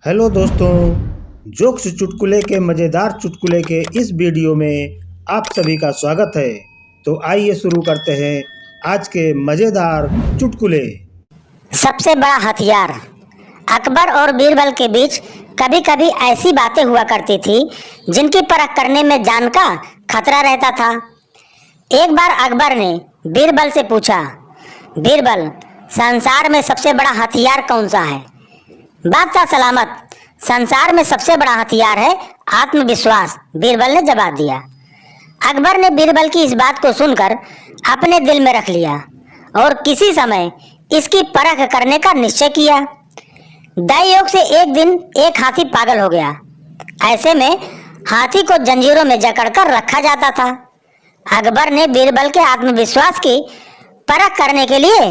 Hello दोस्तों, jokes चुटकुले के मज़ेदार चुटकुले के इस वीडियो में आप सभी का स्वागत है। तो आइए शुरू करते हैं आज के मज़ेदार चुटकुले। सबसे बड़ा हथियार। अकबर और बीरबल के बीच कभी कभी ऐसी बातें हुआ करती थी जिनकी परख करने में जान का खतरा रहता था। एक बार अकबर ने बीरबल से पूछा, बीरबल, संसार में सबसे बड़ा हथियार कौन सा है? बादशाह सलामत, संसार में सबसे बड़ा हथियार है आत्मविश्वास, बीरबल ने जवाब दिया। अकबर ने बीरबल की इस बात को सुनकर अपने दिल में रख लिया और किसी समय इसकी परख करने का निश्चय किया। दैवयोग से एक दिन एक हाथी पागल हो गया। ऐसे में हाथी को जंजीरों में जकड़कर रखा जाता था। अकबर ने बीरबल के आत्मविश्वास की परख करने के लिए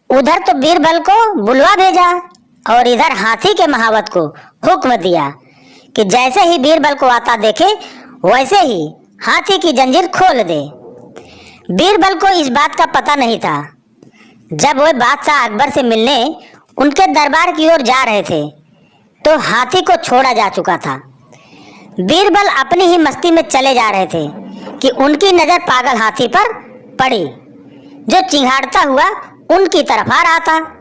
उधर तो बीरबल को बुलवा भेजा और इधर हाथी के महावत को हुक्म दिया कि जैसे ही बीरबल को आता देखे वैसे ही हाथी की जंजीर खोल दे। बीरबल को इस बात का पता नहीं था। जब वह बादशाह अकबर से मिलने उनके दरबार की ओर जा रहे थे तो हाथी को छोड़ा जा चुका था। बीरबल अपनी ही मस्ती में चले जा रहे थे कि उनकी नजर पागल हाथी पर पड़ी जो चिंघाड़ता हुआ उनकी तरफ आ रहा था।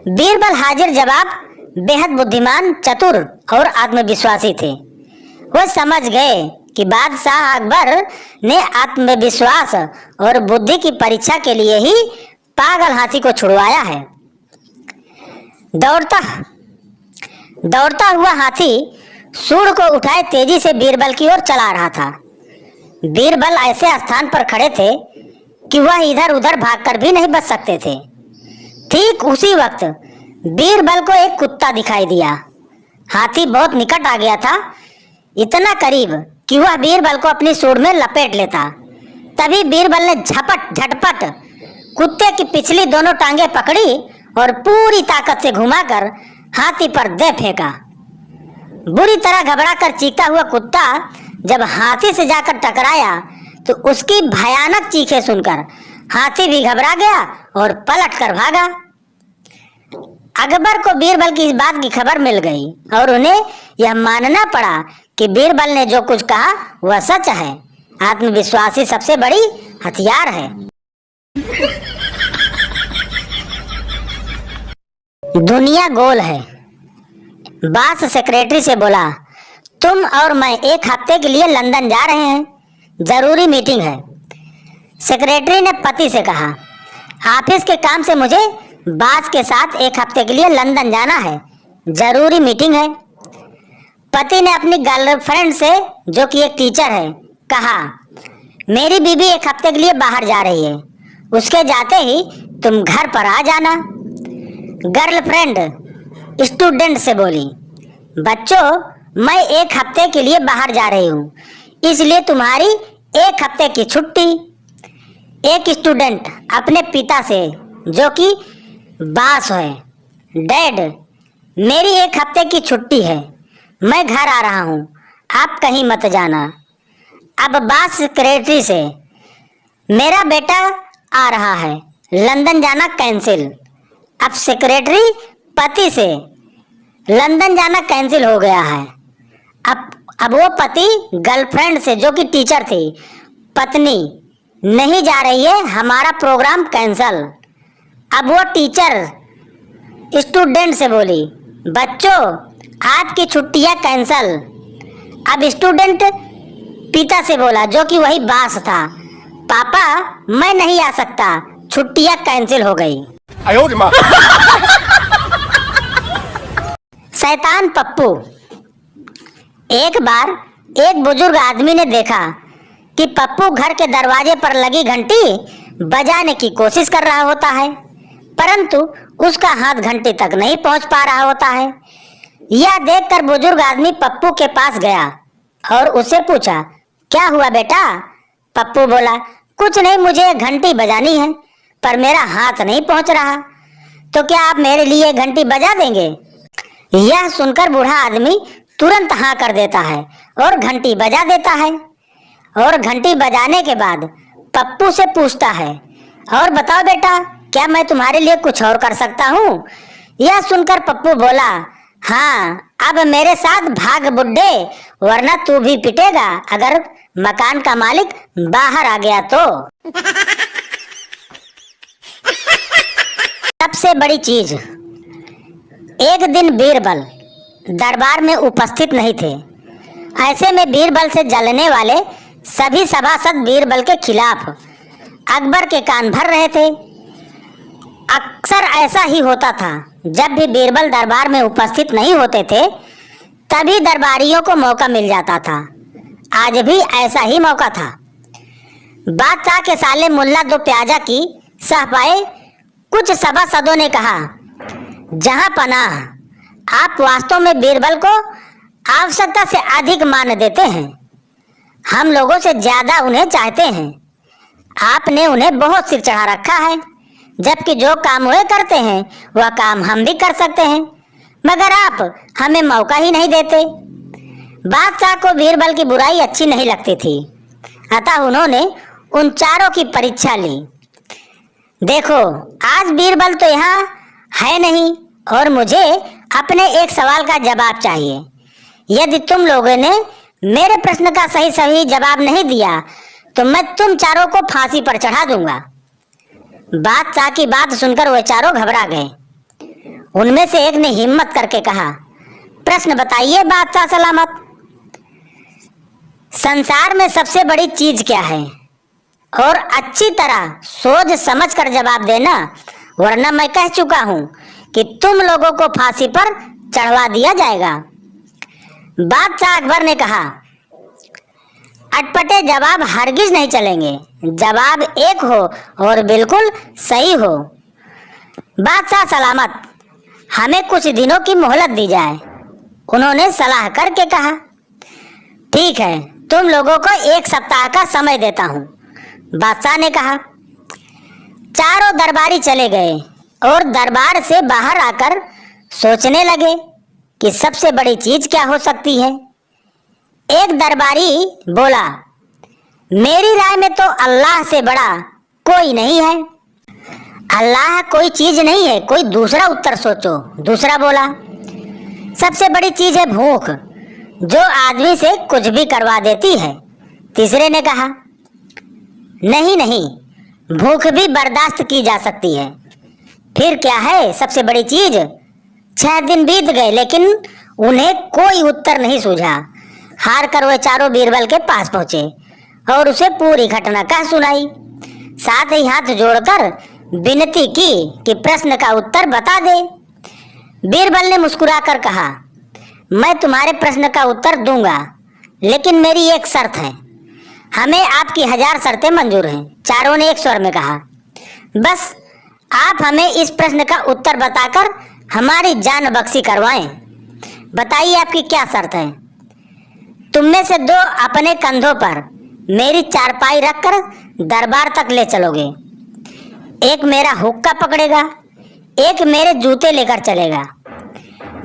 बीरबल हाजिर जवाब बेहद बुद्धिमान, चतुर और आत्मविश्वासी थे। वह समझ गए कि बादशाह अकबर ने आत्मविश्वास और बुद्धि की परीक्षा के लिए ही पागल हाथी को छुड़वाया है। दौड़ता हुआ हाथी सूंड को उठाए तेजी से बीरबल की ओर चला रहा था। बीरबल ऐसे स्थान पर खड़े थे कि वह इधर उधर भागकर भी नहीं बच सकते थे। ठीक उसी वक्त बीरबल को एक कुत्ता दिखाई दिया। हाथी बहुत निकट आ गया था, इतना करीब कि वह बीरबल को अपनी सूंड में लपेट लेता। तभी बीरबल ने झटपट कुत्ते की पिछली दोनों टांगे पकड़ी और पूरी ताकत से घुमाकर हाथी पर दे फेंका। बुरी तरह घबराकर चीखता हुआ कुत्ता जब हाथी से जाकर टकराया तो उसकी भयानक चीखें सुनकर हाथी भी घबरा गया और पलट कर भागा। अकबर को बीरबल की इस बात की खबर मिल गई और उन्हें यह मानना पड़ा कि बीरबल ने जो कुछ कहा वह सच है। आत्मविश्वासी सबसे बड़ी हथियार है। दुनिया गोल है। बॉस सेक्रेटरी से बोला, तुम और मैं एक हफ्ते के लिए लंदन जा रहे हैं, जरूरी मीटिंग है। सेक्रेटरी ने पति से कहा, ऑफिस के काम से मुझे बॉस के साथ एक हफ्ते के लिए लंदन जाना है, जरूरी मीटिंग है। पति ने अपनी गर्लफ्रेंड से, जो कि एक टीचर है, कहा, मेरी बीवी एक हफ्ते के लिए बाहर जा रही है, उसके जाते ही तुम घर पर आ जाना। गर्लफ्रेंड स्टूडेंट से बोली, बच्चों, मैं एक हफ्ते के लिए बाहर जा रही हूँ, इसलिए तुम्हारी एक हफ्ते की छुट्टी। एक स्टूडेंट अपने पिता से, जो कि बॉस है, डैड, मेरी एक हफ्ते की छुट्टी है, मैं घर आ रहा हूँ, आप कहीं मत जाना। अब बॉस सेक्रेटरी से, मेरा बेटा आ रहा है, लंदन जाना कैंसिल। अब सेक्रेटरी पति से, लंदन जाना कैंसिल हो गया है। अब वो पति गर्लफ्रेंड से, जो कि टीचर थी, पत्नी, नहीं जा रही है, हमारा प्रोग्राम कैंसल। अब वो टीचर स्टूडेंट से बोली, बच्चों, आपकी छुट्टियां कैंसल। अब स्टूडेंट पिता से बोला, जो कि वही बॉस था, पापा, मैं नहीं आ सकता, छुट्टियां कैंसिल हो गई। शैतान पप्पू। एक बार एक बुजुर्ग आदमी ने देखा कि पप्पू घर के दरवाजे पर लगी घंटी बजाने की कोशिश कर रहा होता है, परंतु उसका हाथ घंटी तक नहीं पहुंच पा रहा होता है। यह देखकर बुजुर्ग आदमी पप्पू के पास गया और उससे पूछा, क्या हुआ बेटा? पप्पू बोला, कुछ नहीं, मुझे घंटी बजानी है पर मेरा हाथ नहीं पहुंच रहा, तो क्या आप मेरे लिए घंटी बजा देंगे? यह सुनकर बूढ़ा आदमी तुरंत हाँ कर देता है और घंटी बजा देता है। और घंटी बजाने के बाद पप्पू से पूछता है, और बताओ बेटा, क्या मैं तुम्हारे लिए कुछ और कर सकता हूँ? यह सुनकर पप्पू बोला, हाँ, अब मेरे साथ भाग बुड्ढे, वरना तू भी पिटेगा अगर मकान का मालिक बाहर आ गया तो। सबसे बड़ी चीज। एक दिन बीरबल दरबार में उपस्थित नहीं थे। ऐसे में बीरबल से जलने वाले सभी सभासद बीरबल के खिलाफ अकबर के कान भर रहे थे। अक्सर ऐसा ही होता था, जब भी बीरबल दरबार में उपस्थित नहीं होते थे तभी दरबारियों को मौका मिल जाता था। आज भी ऐसा ही मौका था। बादशाह के साले मुल्ला दो प्याजा की सह पाए कुछ सभासदों ने कहा, जहां पनाह, आप वास्तव में बीरबल को आवश्यकता से अधिक मान देते हैं। हम लोगों से ज्यादा उन्हें चाहते हैं। आपने उन्हें बहुत सिर चढ़ा रखा है, जबकि जो काम वे करते हैं वह काम हम भी कर सकते हैं, मगर आप हमें मौका ही नहीं देते। बादशाह को बीरबल की बुराई अच्छी नहीं लगती थी, अतः उन्होंने उन चारों की परीक्षा ली। देखो, आज बीरबल तो यहाँ है नहीं और मुझे अपने एक सवाल का जवाब चाहिए। यदि तुम लोगों ने मेरे प्रश्न का सही सही जवाब नहीं दिया तो मैं तुम चारों को फांसी पर चढ़ा दूंगा। बादशाह की बात सुनकर वे चारों घबरा गए। उनमें से एक ने हिम्मत करके कहा, प्रश्न बताइए बादशाह सलामत। संसार में सबसे बड़ी चीज क्या है? और अच्छी तरह सोच समझ कर जवाब देना, वरना मैं कह चुका हूं कि तुम लोगों को फांसी पर चढ़वा दिया जाएगा। बादशाह अकबर ने कहा, अटपटे जवाब हरगिज नहीं चलेंगे। जवाब एक हो और बिल्कुल सही हो। बादशाह सलामत, हमें कुछ दिनों की मोहलत दी जाए। उन्होंने सलाह करके कहा, ठीक है, तुम लोगों को 1 सप्ताह का समय देता हूँ। बादशाह ने कहा। चारों दरबारी चले गए और दरबार से बाहर आकर सोचने लगे कि सबसे बड़ी चीज क्या हो सकती है। एक दरबारी बोला, मेरी राय में तो अल्लाह से बड़ा कोई नहीं है। अल्लाह कोई चीज नहीं है, कोई दूसरा उत्तर सोचो। दूसरा बोला, सबसे बड़ी चीज है भूख, जो आदमी से कुछ भी करवा देती है। तीसरे ने कहा, नहीं नहीं, भूख भी बर्दाश्त की जा सकती है। फिर क्या है सबसे बड़ी चीज? 6 दिन बीत गए लेकिन उन्हें कोई उत्तर नहीं सूझा। हार कर वे चारों बीरबल के पास पहुंचे और उसे पूरी घटना कह सुनाई। साथ ही हाथ जोड़कर विनती की कि प्रश्न का उत्तर बता दे। बीरबल ने मुस्कुराकर कहा, मैं तुम्हारे प्रश्न का उत्तर दूंगा, लेकिन मेरी एक शर्त है। हमें आपकी 1000 शर्तें मंजूर हैं। चारों ने एक स्वर में कहा, बस आप हमें इस प्रश्न का उत्तर बताकर हमारी जान बख्शी करवाएं। बताइए आपकी क्या शर्त है? तुम में से 2 अपने कंधों पर मेरी चारपाई रखकर दरबार तक ले चलोगे। एक मेरा हुक्का पकड़ेगा, एक मेरे जूते लेकर चलेगा।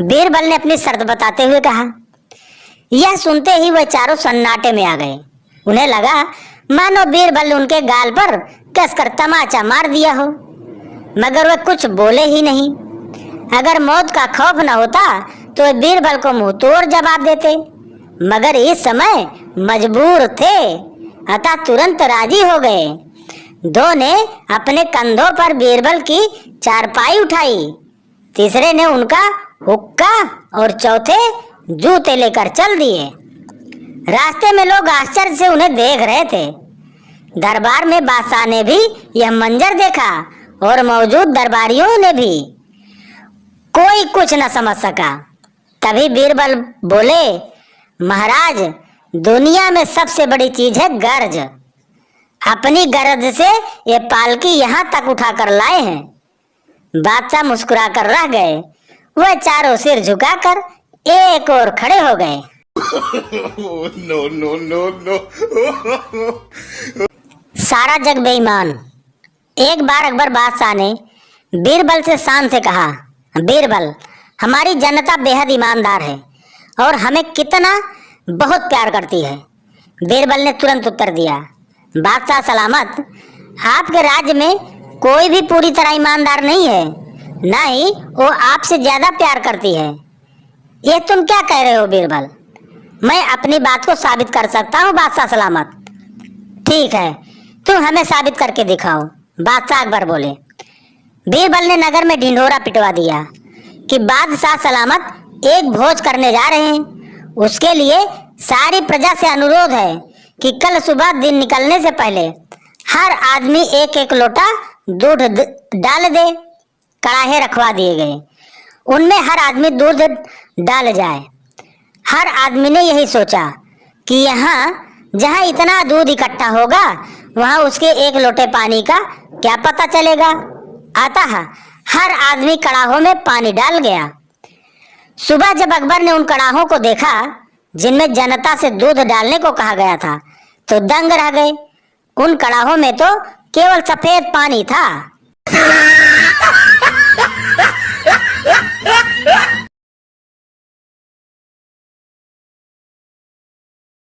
बीरबल ने अपनी शर्त बताते हुए कहा। यह सुनते ही वह चारों सन्नाटे में आ गए। उन्हें लगा मानो बीरबल उनके गाल पर कसकर तमाचा मार दिया हो, मगर वे कुछ बोले ही नहीं। अगर मौत का खौफ न होता तो वे बीरबल को मुंह तोड़ जवाब देते, मगर इस समय मजबूर थे, अतः तुरंत राजी हो गए। 2 ने अपने कंधों पर बीरबल की चारपाई उठाई, तीसरे ने उनका हुक्का और चौथे जूते लेकर चल दिए। रास्ते में लोग आश्चर्य से उन्हें देख रहे थे। दरबार में बादशाह ने भी यह मंजर देखा और मौजूद दरबारियों ने भी। कोई कुछ न समझ सका। तभी बीरबल बोले, महाराज, दुनिया में सबसे बड़ी चीज है गर्ज। अपनी गरज से ये पालकी यहाँ तक उठाकर लाए हैं। बादशाह मुस्कुराकर रह गए। वह चारों सिर झुकाकर एक और खड़े हो गए। no, no, no, no. सारा जग बेईमान। एक बार अकबर बादशाह ने बीरबल से शान से कहा, बीरबल, हमारी जनता बेहद ईमानदार है और हमें कितना बहुत प्यार करती है। बीरबल ने तुरंत उत्तर दिया, बादशाह सलामत, आपके राज्य में कोई भी पूरी तरह ईमानदार नहीं है, न ही वो आपसे ज्यादा प्यार करती है। ये तुम क्या कह रहे हो बीरबल? मैं अपनी बात को साबित कर सकता हूँ बादशाह सलामत। ठीक है, तुम हमें साबित करके दिखाओ, बादशाह अकबर बोले। बीरबल ने नगर में ढिंढोरा पिटवा दिया कि बादशाह सलामत एक भोज करने जा रहे हैं। उसके लिए सारी प्रजा से अनुरोध है कि कल सुबह दिन निकलने से पहले हर आदमी एक एक लोटा दूध डाल दे। कड़ाहे रखवा दिए गए, उनमें हर आदमी दूध डाल जाए। हर आदमी ने यही सोचा कि यहाँ जहाँ इतना दूध इकट्ठा होगा वहाँ उसके एक लोटे पानी का क्या पता चलेगा। अतः हर आदमी कड़ाहों में पानी डाल गया। सुबह जब अकबर ने उन कड़ाहों को देखा जिनमें जनता से दूध डालने को कहा गया था तो दंग रह गए। उन कड़ाहों में तो केवल सफेद पानी था।